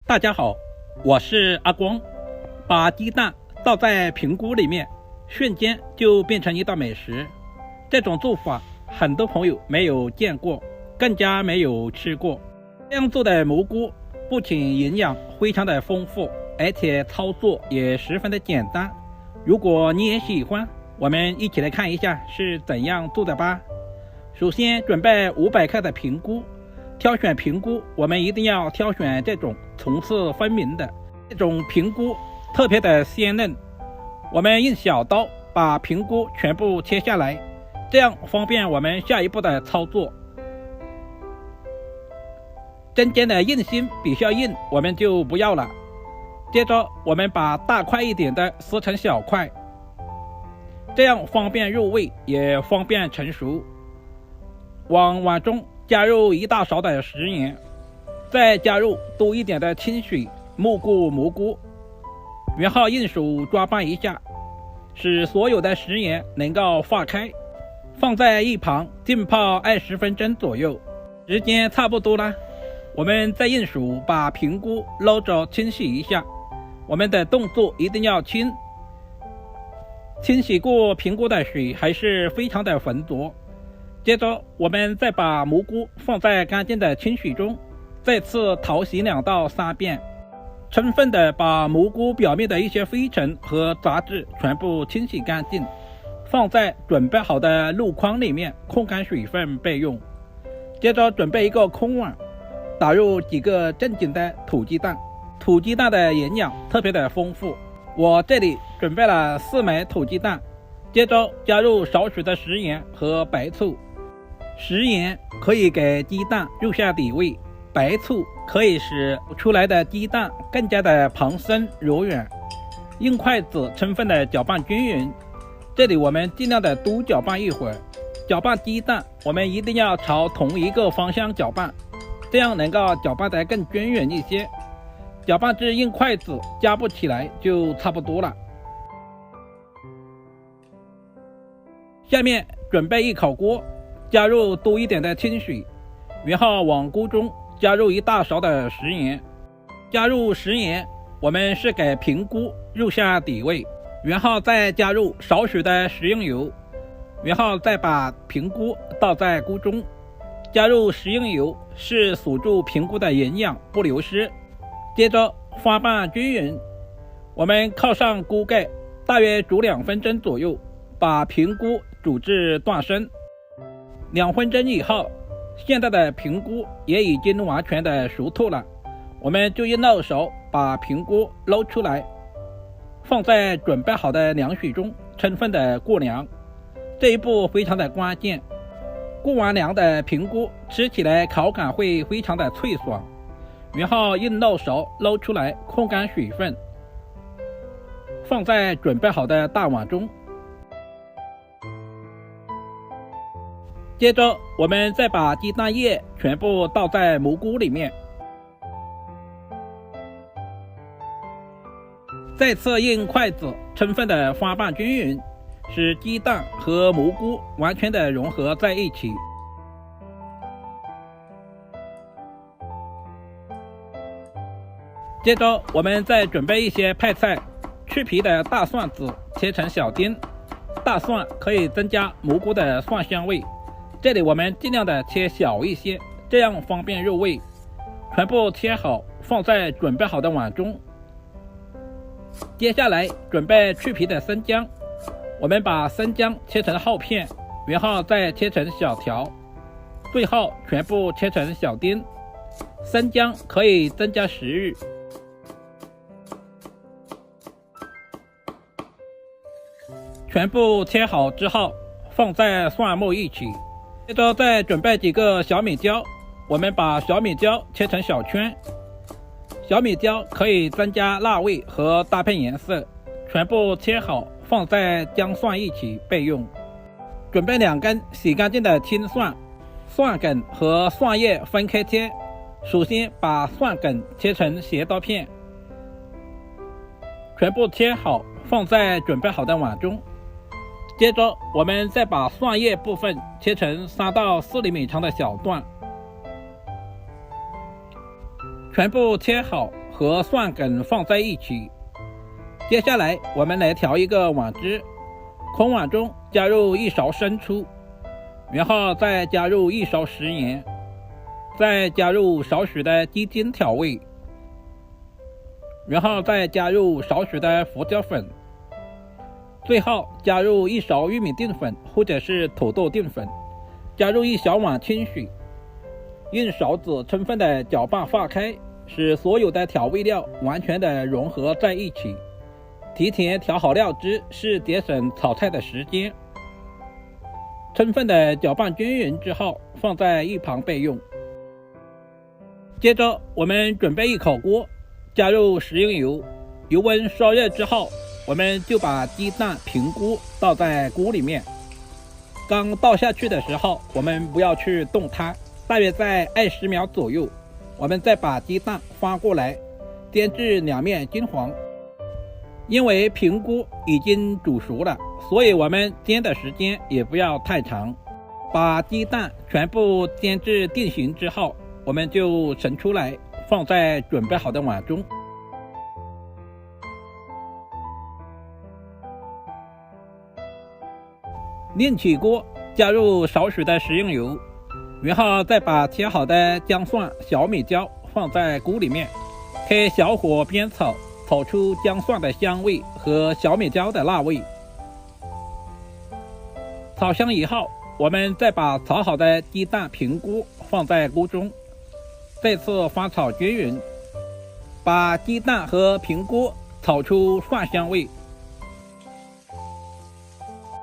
大家好，我是阿光。把鸡蛋倒在平菇里面，瞬间就变成一道美食。这种做法很多朋友没有见过，更加没有吃过。这样做的蘑菇不仅营养非常的丰富，而且操作也十分的简单。如果你也喜欢，我们一起来看一下是怎样做的吧。首先准备500克的平菇。挑选平菇，我们一定要挑选这种层次分明的，这种平菇特别的鲜嫩。我们用小刀把平菇全部切下来，这样方便我们下一步的操作。中间的硬心比较硬，我们就不要了。接着我们把大块一点的撕成小块，这样方便入味，也方便成熟。往碗中加入1大勺的食盐，再加入多一点的清水没过蘑菇，然后用手抓拌一下，使所有的食盐能够化开，放在一旁浸泡20分钟左右。时间差不多了，我们再用手把平菇捞着清洗一下。我们的动作一定要轻洗过平菇的水还是非常的浑浊。接着我们再把蘑菇放在干净的清水中，再次淘洗2到3遍，充分的把蘑菇表面的一些灰尘和杂质全部清洗干净，放在准备好的箩筐里面控干水分备用。接着准备一个空碗，打入几个正经的土鸡蛋。土鸡蛋的营养特别的丰富，我这里准备了4枚土鸡蛋。接着加入少许的食盐和白醋。食盐可以给鸡蛋入下底味，白醋可以使出来的鸡蛋更加的蓬松柔软。用筷子充分的搅拌均匀，这里我们尽量的多搅拌一会儿。搅拌鸡蛋我们一定要朝同一个方向搅拌，这样能够搅拌得更均匀一些。搅拌至用筷子夹不起来就差不多了。下面准备一烤锅，加入多一点的清水，然后往锅中加入1大勺的食盐。加入食盐，我们是给平菇入下底味，然后再加入少许的食用油，然后再把平菇倒在锅中。加入食用油是锁住平菇的营养不流失。接着翻拌均匀，我们靠上锅盖，大约煮2分钟左右，把平菇煮至断生。2分钟以后，现在的平菇也已经完全的熟透了，我们就用漏勺把平菇捞出来，放在准备好的凉水中充分的过凉。这一步非常的关键，过完凉的平菇吃起来口感会非常的脆爽。然后用漏勺捞出来控干水分，放在准备好的大碗中。接着我们再把鸡蛋液全部倒在蘑菇里面，再次用筷子充分的翻拌均匀，使鸡蛋和蘑菇完全的融合在一起。接着我们再准备一些配菜，去皮的大蒜子切成小丁，大蒜可以增加蘑菇的蒜香味，这里我们尽量的切小一些，这样方便入味。全部切好放在准备好的碗中。接下来准备去皮的生姜，我们把生姜切成厚片，然后再切成小条，最后全部切成小丁。生姜可以增加食欲。全部切好之后放在蒜末一起。接着再准备几个小米椒，我们把小米椒切成小圈。小米椒可以增加辣味和搭配颜色。全部切好放在姜蒜一起备用。准备2根洗干净的青蒜，蒜梗和蒜叶分开切。首先把蒜梗切成斜刀片，全部切好放在准备好的碗中。接着我们再把蒜叶部分切成3到4厘米长的小段，全部切好和蒜梗放在一起。接下来我们来调一个碗汁，空碗中加入1勺生抽，然后再加入1勺食盐，再加入少许的鸡精调味，然后再加入少许的胡椒粉，最后加入1勺玉米淀粉或者是土豆淀粉，加入1小碗清水，用勺子充分的搅拌化开，使所有的调味料完全的融合在一起。提前调好料汁是节省炒菜的时间。充分的搅拌均匀之后，放在一旁备用。接着我们准备一口锅，加入食用油，油温烧热之后，我们就把鸡蛋平锅倒在锅里面。刚倒下去的时候，我们不要去动它，大约在20秒左右，我们再把鸡蛋翻过来，煎至两面金黄。因为平锅已经煮熟了，所以我们煎的时间也不要太长。把鸡蛋全部煎至定型之后，我们就盛出来，放在准备好的碗中。另起锅，加入少许的食用油，然后再把切好的姜蒜、小米椒放在锅里面，开小火煸炒，炒出姜蒜的香味和小米椒的辣味。炒香以后，我们再把炒好的鸡蛋平锅放在锅中，再次翻炒均匀，把鸡蛋和平锅炒出蒜香味。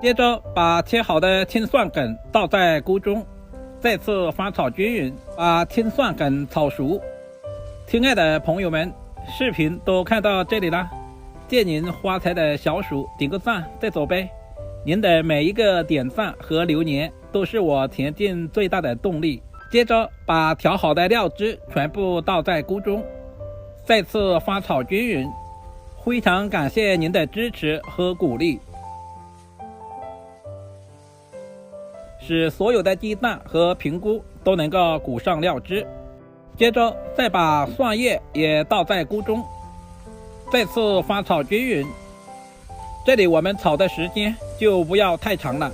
接着把切好的青蒜梗倒在锅中，再次翻炒均匀，把青蒜梗炒熟。亲爱的朋友们，视频都看到这里了，借您发财的小鼠点个赞再走呗！您的每一个点赞和留言都是我前进最大的动力。接着把调好的料汁全部倒在锅中，再次翻炒均匀。非常感谢您的支持和鼓励，使所有的鸡蛋和平菇都能够裹上料汁。接着再把蒜叶也倒在锅中，再次翻炒均匀。这里我们炒的时间就不要太长了，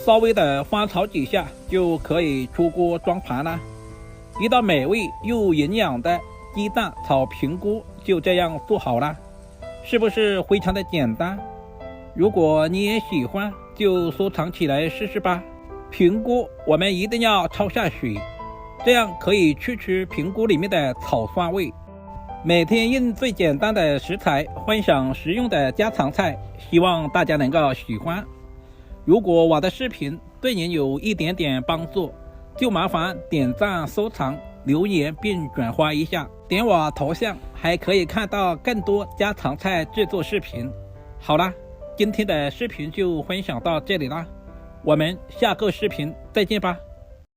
稍微的翻炒几下就可以出锅装盘了。一道美味又营养的鸡蛋炒平菇就这样做好了，是不是非常的简单？如果你也喜欢，就收藏起来试试吧。平菇我们一定要焯下水，这样可以去除平菇里面的草酸味。每天用最简单的食材分享实用的家常菜，希望大家能够喜欢。如果我的视频对您有一点点帮助，就麻烦点赞、收藏、留言并转发一下。点我头像还可以看到更多家常菜制作视频。好了，今天的视频就分享到这里啦，我们下个视频再见吧。